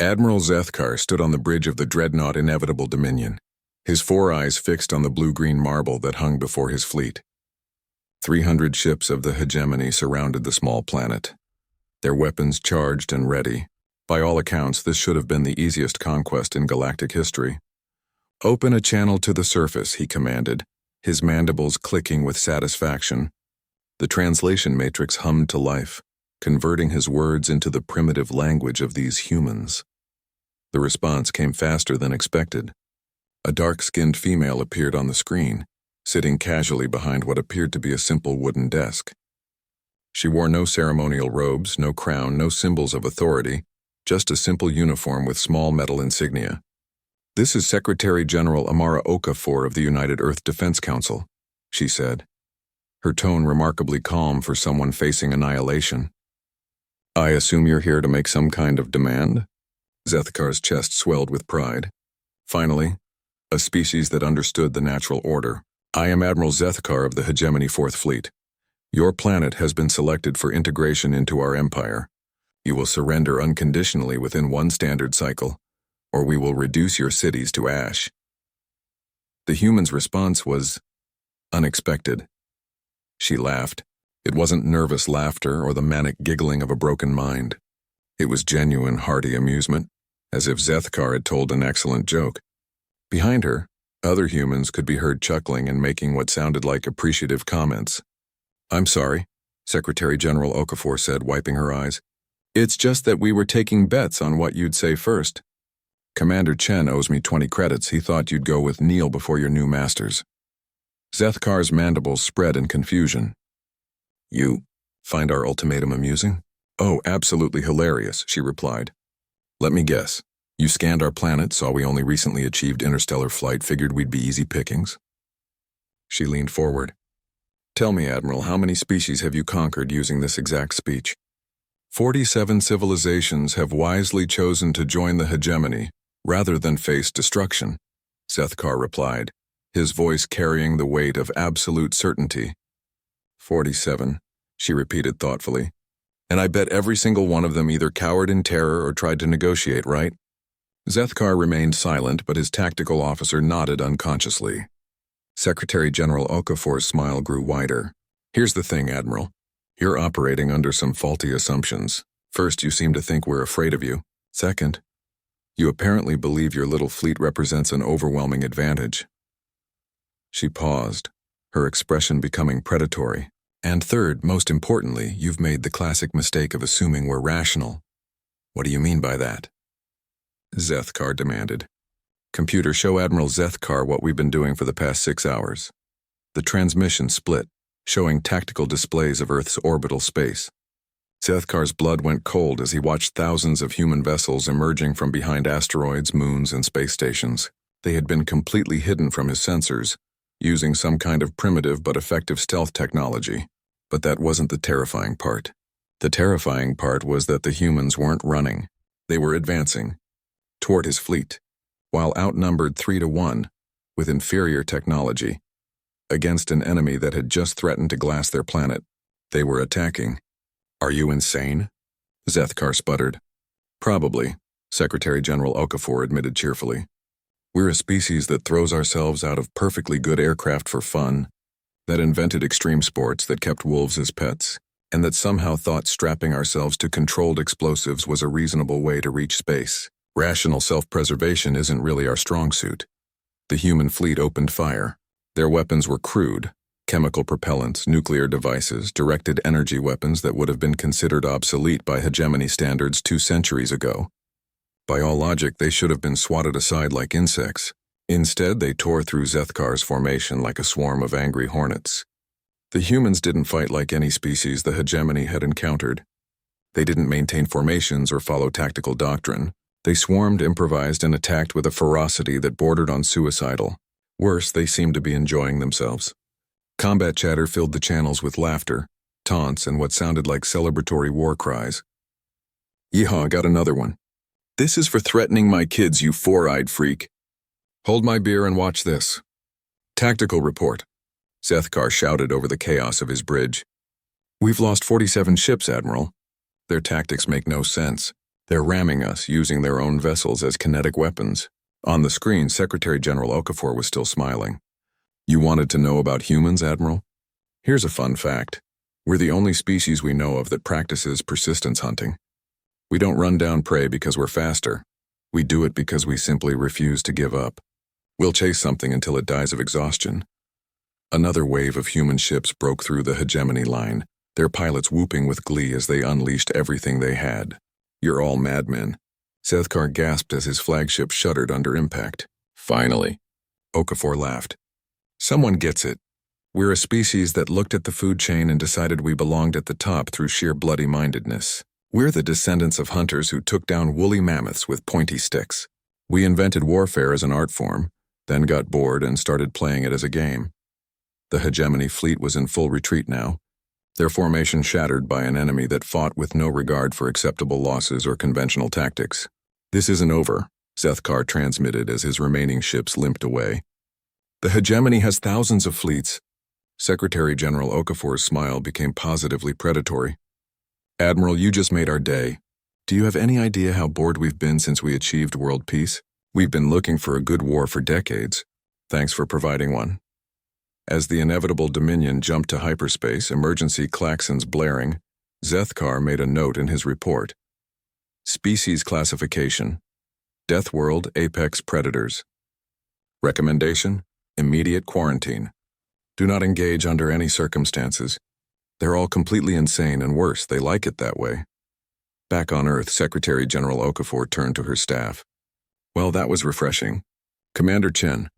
Admiral Zethkar stood on the bridge of the dreadnought Inevitable Dominion, his four eyes fixed on the blue-green marble that hung before his fleet. 300 ships of the hegemony surrounded the small planet, their weapons charged and ready. By all accounts, this should have been the easiest conquest in galactic history. "Open a channel to the surface," he commanded, his mandibles clicking with satisfaction. The translation matrix hummed to life, converting his words into the primitive language of these humans. The response came faster than expected. A dark-skinned female appeared on the screen, sitting casually behind what appeared to be a simple wooden desk. She wore no ceremonial robes, no crown, no symbols of authority, just a simple uniform with small metal insignia. "This is Secretary General Amara Okafor of the United Earth Defense Council," she said, her tone remarkably calm for someone facing annihilation. "I assume you're here to make some kind of demand?" Zethkar's chest swelled with pride. Finally, a species that understood the natural order. "I am Admiral Zethkar of the Hegemony Fourth Fleet. Your planet has been selected for integration into our empire. You will surrender unconditionally within one standard cycle, or we will reduce your cities to ash." The human's response was unexpected. She laughed. It wasn't nervous laughter or the manic giggling of a broken mind. It was genuine, hearty amusement, as if Zethkar had told an excellent joke. Behind her, other humans could be heard chuckling and making what sounded like appreciative comments. "I'm sorry," Secretary General Okafor said, wiping her eyes. "It's just that we were taking bets on what you'd say first. Commander Chen owes me 20 credits. He thought you'd go with Neil before your new masters." Zethkar's mandibles spread in confusion. "You find our ultimatum amusing?" "Oh, absolutely hilarious," she replied. "Let me guess. You scanned our planet, saw we only recently achieved interstellar flight, figured we'd be easy pickings?" She leaned forward. "Tell me, Admiral, how many species have you conquered using this exact speech?" 47 civilizations have wisely chosen to join the hegemony rather than face destruction," Zethkar replied, his voice carrying the weight of absolute certainty. 47, she repeated thoughtfully. "And I bet every single one of them either cowered in terror or tried to negotiate, right?" Zethkar remained silent, but his tactical officer nodded unconsciously. Secretary General Okafor's smile grew wider. "Here's the thing, Admiral. You're operating under some faulty assumptions. First, you seem to think we're afraid of you. Second, you apparently believe your little fleet represents an overwhelming advantage." She paused, her expression becoming predatory. "And third, most importantly, you've made the classic mistake of assuming we're rational." "What do you mean by that?" Zethkar demanded. "Computer, show Admiral Zethkar what we've been doing for the past 6 hours." The transmission split, showing tactical displays of Earth's orbital space. Zethkar's blood went cold as he watched thousands of human vessels emerging from behind asteroids, moons, and space stations. They had been completely hidden from his sensors, using some kind of primitive but effective stealth technology. But that wasn't the terrifying part. The terrifying part was that the humans weren't running. They were advancing toward his fleet, while outnumbered 3-1, with inferior technology, against an enemy that had just threatened to glass their planet. They were attacking. "Are you insane?" Zethkar sputtered. "Probably," Secretary General Okafor admitted cheerfully. "We're a species that throws ourselves out of perfectly good aircraft for fun, that invented extreme sports, that kept wolves as pets, and that somehow thought strapping ourselves to controlled explosives was a reasonable way to reach space. Rational self-preservation isn't really our strong suit." The human fleet opened fire. Their weapons were crude: chemical propellants, nuclear devices, directed energy weapons that would have been considered obsolete by hegemony standards 2 centuries ago. By all logic, they should have been swatted aside like insects. Instead, they tore through Zethkar's formation like a swarm of angry hornets. The humans didn't fight like any species the hegemony had encountered. They didn't maintain formations or follow tactical doctrine. They swarmed, improvised, and attacked with a ferocity that bordered on suicidal. Worse, they seemed to be enjoying themselves. Combat chatter filled the channels with laughter, taunts, and what sounded like celebratory war cries. "Yeehaw, got another one. This is for threatening my kids, you four-eyed freak. Hold my beer and watch this." "Tactical report," Zethkar shouted over the chaos of his bridge. "We've lost 47 ships, Admiral. Their tactics make no sense. They're ramming us, using their own vessels as kinetic weapons. On the screen, Secretary General Okafor was still smiling. You wanted to know about humans, Admiral? Here's a fun fact. We're the only species we know of that practices persistence hunting. We don't run down prey because we're faster. We do it because we simply refuse to give up. We'll chase something until it dies of exhaustion. Another wave of human ships broke through the hegemony line, their pilots whooping with glee as they unleashed everything they had. You're all madmen. Sethkar gasped as his flagship shuddered under impact. Finally. Okafor laughed. Someone gets it. We're a species that looked at the food chain and decided we belonged at the top through sheer bloody-mindedness. We're the descendants of hunters who took down woolly mammoths with pointy sticks. We invented warfare as an art form, then got bored and started playing it as a game. The hegemony fleet was in full retreat now, their formation shattered by an enemy that fought with no regard for acceptable losses or conventional tactics. This isn't over, Sethkar transmitted as his remaining ships limped away. The hegemony has thousands of fleets. Secretary General Okafor's smile became positively predatory. Admiral, you just made our day. Do you have any idea how bored we've been since we achieved world peace? We've been looking for a good war for decades. Thanks for providing one. As the inevitable Dominion jumped to hyperspace, emergency klaxons blaring, Sethkar made a note in his report. Species classification. Death World Apex Predators. Recommendation: immediate quarantine. Do not engage under any circumstances. They're all completely insane, and worse, they like it that way. Back on Earth, Secretary General Okafor turned to her staff. Well, that was refreshing. Commander Chen,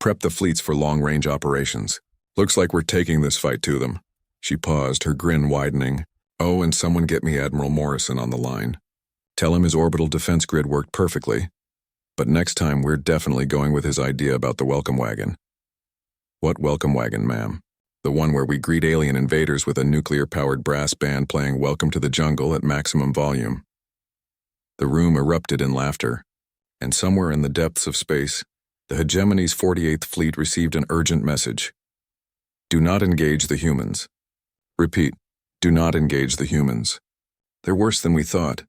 prep the fleets for long-range operations. Looks like we're taking this fight to them. She paused, her grin widening. Oh, and someone get me Admiral Morrison on the line. Tell him his orbital defense grid worked perfectly. But next time, we're definitely going with his idea about the welcome wagon. What welcome wagon, ma'am? The one where we greet alien invaders with a nuclear-powered brass band playing Welcome to the Jungle at maximum volume. The room erupted in laughter, and somewhere in the depths of space, the hegemony's 48th Fleet received an urgent message. Do not engage the humans. Repeat, do not engage the humans. They're worse than we thought.